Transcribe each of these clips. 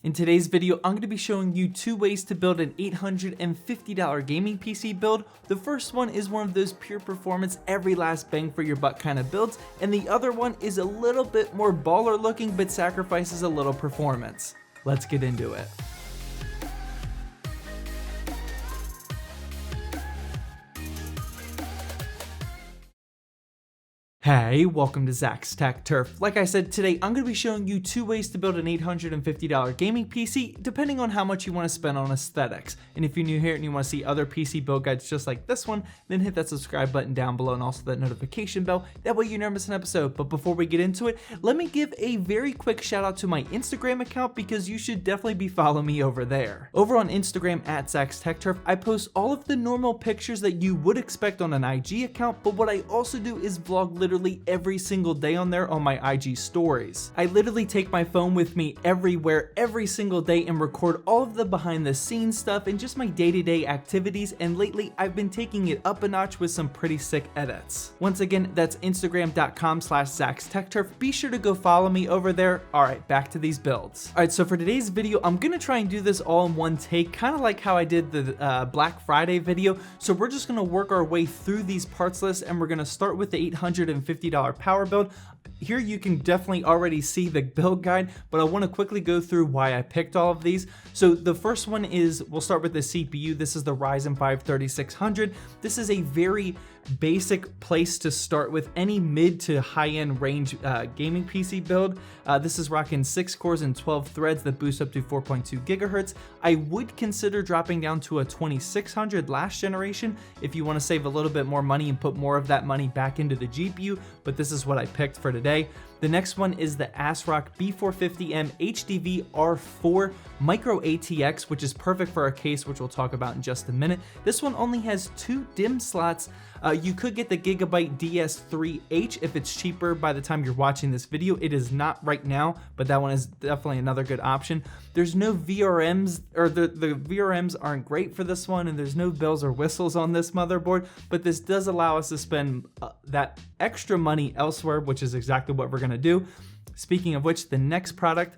In today's video, I'm going to be showing you two ways to build an $850 gaming PC build. The first one is one of those pure performance, every last bang for your buck kind of builds, and the other one is a little bit more baller looking but sacrifices a little performance. Let's get into it. Hey, welcome to Zach's Tech Turf. Like I said, today I'm going to be showing you two ways to build an $850 gaming PC, depending on how much you want to spend on aesthetics. And if you're new here and you want to see other PC build guides just like this one, then hit that subscribe button down below and also that notification bell. That way you never miss an episode. But before we get into it, let me give a very quick shout out to my Instagram account because you should definitely be following me over there. Over on Instagram at Zach's Tech Turf, I post all of the normal pictures that you would expect on an IG account, but what I also do is vlog literally every single day on there on my IG stories. I literally take my phone with me everywhere every single day and record all of the behind the scenes stuff and just my day-to-day activities, and lately I've been taking it up a notch with some pretty sick edits. Once again, that's instagram.com/ZachsTechTurf. Be sure to go follow me over there. Alright, back to these builds. Alright, so for today's video, I'm gonna try and do this all in one take, kind of like how I did the Black Friday video. So we're just gonna work our way through these parts lists, and we're gonna start with the $850 power build. Here you can definitely already see the build guide, but I want to quickly go through why I picked all of these. So the first one is, we'll start with the CPU. This is the Ryzen 5 3600. This is a very basic place to start with any mid to high-end range gaming PC build. This is rocking 6 cores and 12 threads that boost up to 4.2 gigahertz. I would consider dropping down to a 2600 last generation if you want to save a little bit more money and put more of that money back into the GPU, but this is what I picked for today. The next one is the ASRock B450M HDV R4 Micro ATX, which is perfect for our case, which we'll talk about in just a minute. This one only has 2 DIMM slots. You could get the Gigabyte DS3H if it's cheaper by the time you're watching this video. It is not right now, but that one is definitely another good option. There's no VRMs, or the VRMs aren't great for this one, and there's no bells or whistles on this motherboard, but this does allow us to spend that extra money elsewhere, which is exactly what we're going to do. Speaking of which, the next product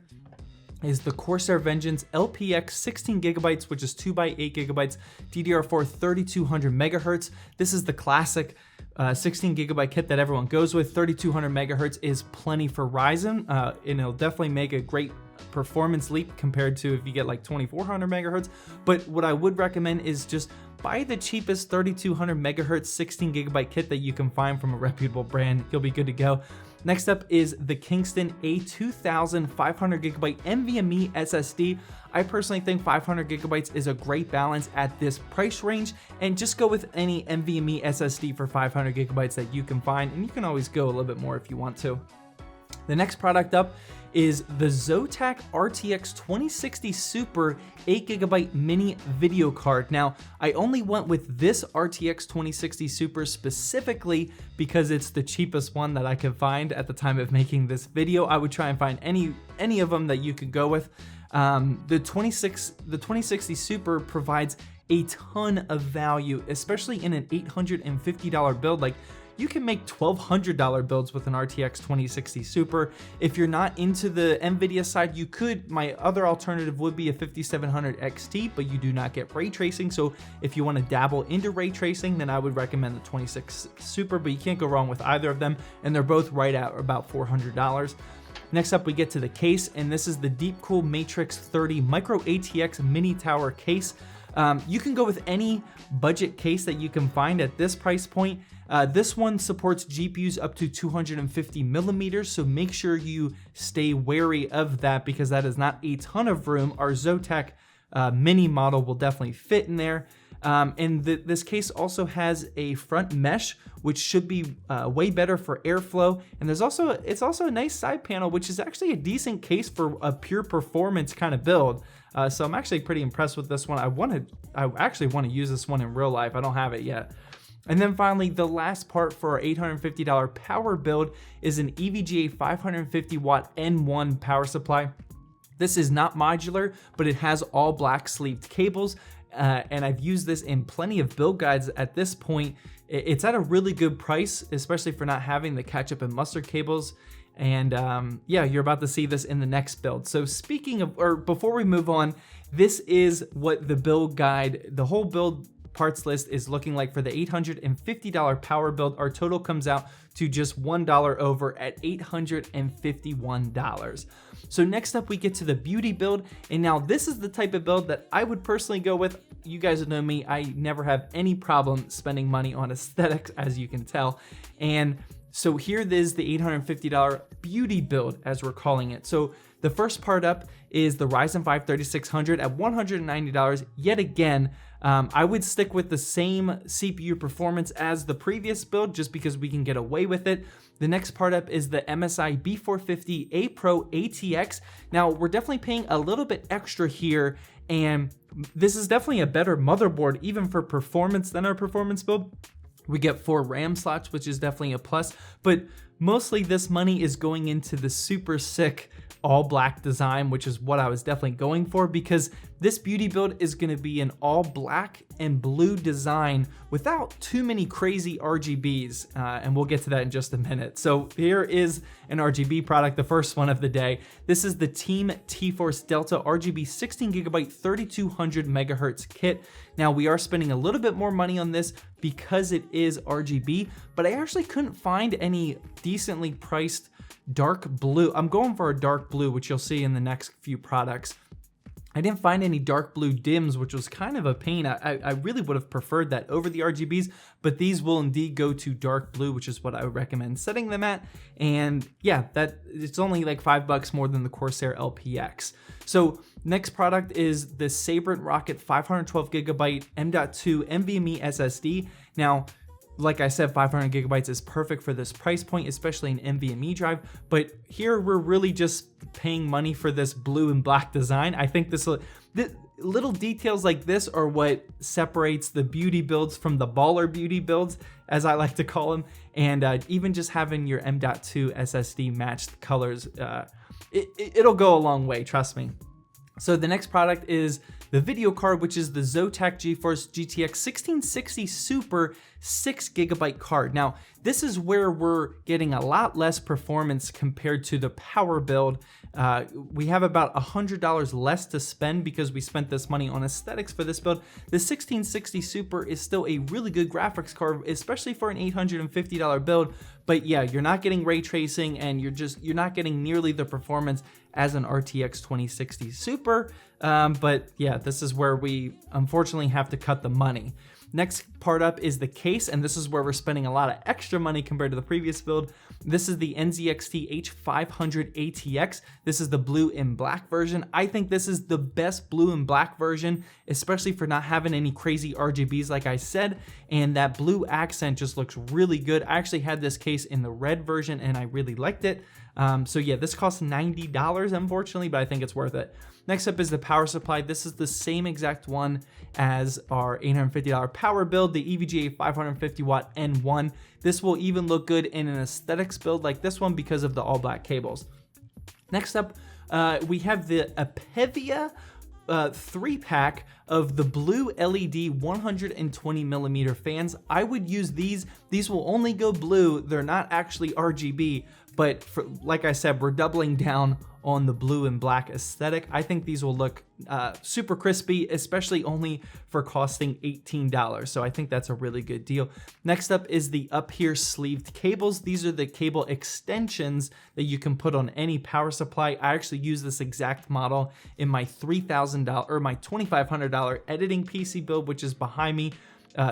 is the Corsair Vengeance LPX 16 gigabytes, which is 2x8 gigabytes, DDR4 3200 megahertz. This is the classic 16 gigabyte kit that everyone goes with. 3200 megahertz is plenty for Ryzen, and it'll definitely make a great performance leap compared to if you get like 2400 megahertz. But what I would recommend is just buy the cheapest 3200 megahertz 16 gigabyte kit that you can find from a reputable brand. You'll be good to go. Next up is the Kingston A2500 gigabyte NVMe SSD. I personally think 500 gigabytes is a great balance at this price range, and just go with any NVMe SSD for 500 gigabytes that you can find, and you can always go a little bit more if you want to. The next product up is the Zotac RTX 2060 Super 8GB mini video card. Now, I only went with this RTX 2060 Super specifically because it's the cheapest one that I could find at the time of making this video. I would try and find any of them that you could go with. The 2060 Super provides a ton of value, especially in an $850 build. Like, you can make $1,200 builds with an RTX 2060 Super. If you're not into the NVIDIA side, you could, my other alternative would be a 5700 XT, but you do not get ray tracing. So if you want to dabble into ray tracing, then I would recommend the 2060 Super, but you can't go wrong with either of them. And they're both right at about $400. Next up, we get to the case, and this is the Deepcool Matrix 30 Micro ATX Mini Tower case. You can go with any budget case that you can find at this price point. This one supports GPUs up to 250 millimeters, so make sure you stay wary of that because that is not a ton of room. Our Zotac mini model will definitely fit in there. And this case also has a front mesh, which should be way better for airflow. And it's also a nice side panel, which is actually a decent case for a pure performance kind of build. So I'm actually pretty impressed with this one. I actually want to use this one in real life. I don't have it yet. And then finally, the last part for our $850 power build is an EVGA 550 watt N1 power supply. This is not modular, but it has all black sleeved cables. And I've used this in plenty of build guides at this point. It's at a really good price, especially for not having the ketchup and mustard cables. And yeah, you're about to see this in the next build. So speaking of, or before we move on, this is what the build guide, the whole build parts list is looking like for the $850 power build. Our total comes out to just $1 over at $851. So next up we get to the beauty build, and now this is the type of build that I would personally go with. You guys know me, I never have any problem spending money on aesthetics, as you can tell. And so here is the $850 beauty build, as we're calling it. So the first part up is the Ryzen 5 3600 at $190. Yet again, I would stick with the same CPU performance as the previous build just because we can get away with it. The next part up is the MSI B450A Pro ATX. Now, we're definitely paying a little bit extra here, and this is definitely a better motherboard even for performance than our performance build. We get 4 RAM slots, which is definitely a plus, but mostly this money is going into the super sick all black design, which is what I was definitely going for, because this beauty build is going to be an all black and blue design without too many crazy RGBs, and we'll get to that in just a minute. So here is an RGB product, the first one of the day. This is the Team T-Force Delta RGB 16GB 3200 megahertz kit. Now we are spending a little bit more money on this because it is RGB, but I actually couldn't find any decently priced dark blue. I'm going for a dark blue, which you'll see in the next few products. I didn't find any dark blue dims, which was kind of a pain. I really would have preferred that over the RGBs, but these will indeed go to dark blue, which is what I would recommend setting them at. And yeah, that it's only like $5 more than the Corsair LPX. So next product is the Sabrent Rocket 512GB M.2 NVMe SSD. Now, like I said, 500 gigabytes is perfect for this price point, especially an NVMe drive. But here we're really just paying money for this blue and black design. I think the little details like this are what separates the beauty builds from the baller beauty builds, as I like to call them. And even just having your M.2 SSD matched colors, it'll go a long way, trust me. So the next product is the video card, which is the Zotac GeForce GTX 1660 Super 6GB card. Now, this is where we're getting a lot less performance compared to the power build. We have about $100 less to spend because we spent this money on aesthetics for this build. The 1660 Super is still a really good graphics card, especially for an $850 build. But yeah, you're not getting ray tracing, and you're not getting nearly the performance as an RTX 2060 Super. But yeah, this is where we unfortunately have to cut the money. Next part up is the case, and this is where we're spending a lot of extra money compared to the previous build. This is the NZXT H500 ATX. This is the blue and black version. I think this is the best blue and black version, especially for not having any crazy RGBs like I said, and that blue accent just looks really good. I actually had this case in the red version and I really liked it. So yeah, this costs $90 unfortunately, but I think it's worth it. Next up is the power supply. This is the same exact one as our $850 power build, the EVGA 550 watt N1. This will even look good in an aesthetics build like this one because of the all black cables. Next up, we have the Apevia 3-pack of the blue LED 120mm fans. I would use these. These will only go blue. They're not actually RGB, but like I said, we're doubling down on the blue and black aesthetic. I think these will look super crispy, especially only for costing $18. So I think that's a really good deal. Next up is the up here sleeved cables. These are the cable extensions that you can put on any power supply. I actually use this exact model in my $3,000 or my $2,500 editing PC build, which is behind me.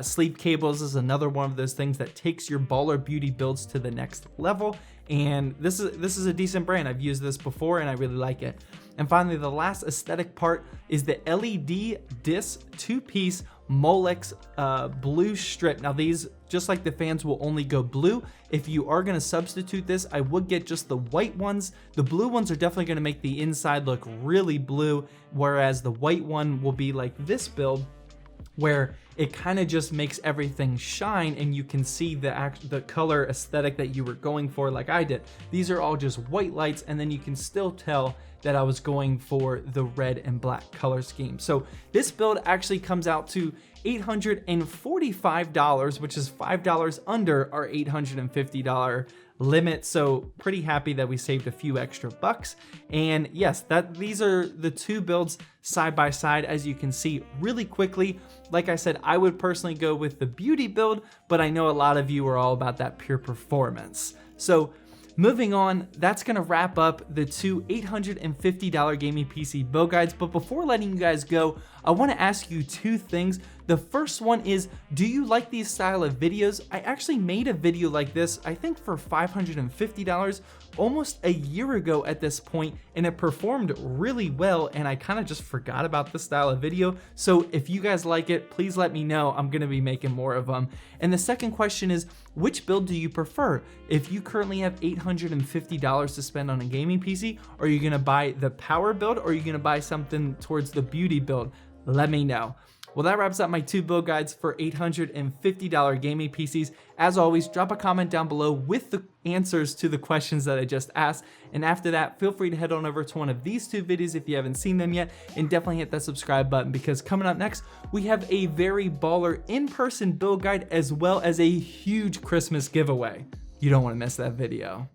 Sleeve cables is another one of those things that takes your baller beauty builds to the next level, and this is a decent brand. I've used this before and I really like it. And finally, the last aesthetic part is the LED disc 2-piece Molex blue strip. Now these, just like the fans, will only go blue. If you are going to substitute this, I would get just the white ones. The blue ones are definitely going to make the inside look really blue, whereas the white one will be like this build, where it kind of just makes everything shine and you can see the color aesthetic that you were going for like I did. These are all just white lights, and then you can still tell that I was going for the red and black color scheme. So this build actually comes out to $845, which is $5 under our $850 limit, so pretty happy that we saved a few extra bucks. And yes, these are the two builds side by side, as you can see really quickly. Like I said, I would personally go with the beauty build, but I know a lot of you are all about that pure performance. So moving on, that's gonna wrap up the two $850 gaming PC build guides. But before letting you guys go, I wanna ask you two things. The first one is, do you like these style of videos? I actually made a video like this, I think for $550, almost a year ago at this point, and it performed really well, and I kind of just forgot about this style of video. So if you guys like it, please let me know. I'm gonna be making more of them. And the second question is, which build do you prefer? If you currently have $850 to spend on a gaming PC, are you gonna buy the power build, or are you gonna buy something towards the beauty build? Let me know. Well, that wraps up my two build guides for $850 gaming PCs. As always, drop a comment down below with the answers to the questions that I just asked. And after that, feel free to head on over to one of these two videos if you haven't seen them yet, and definitely hit that subscribe button, because coming up next, we have a very baller in-person build guide as well as a huge Christmas giveaway. You don't want to miss that video.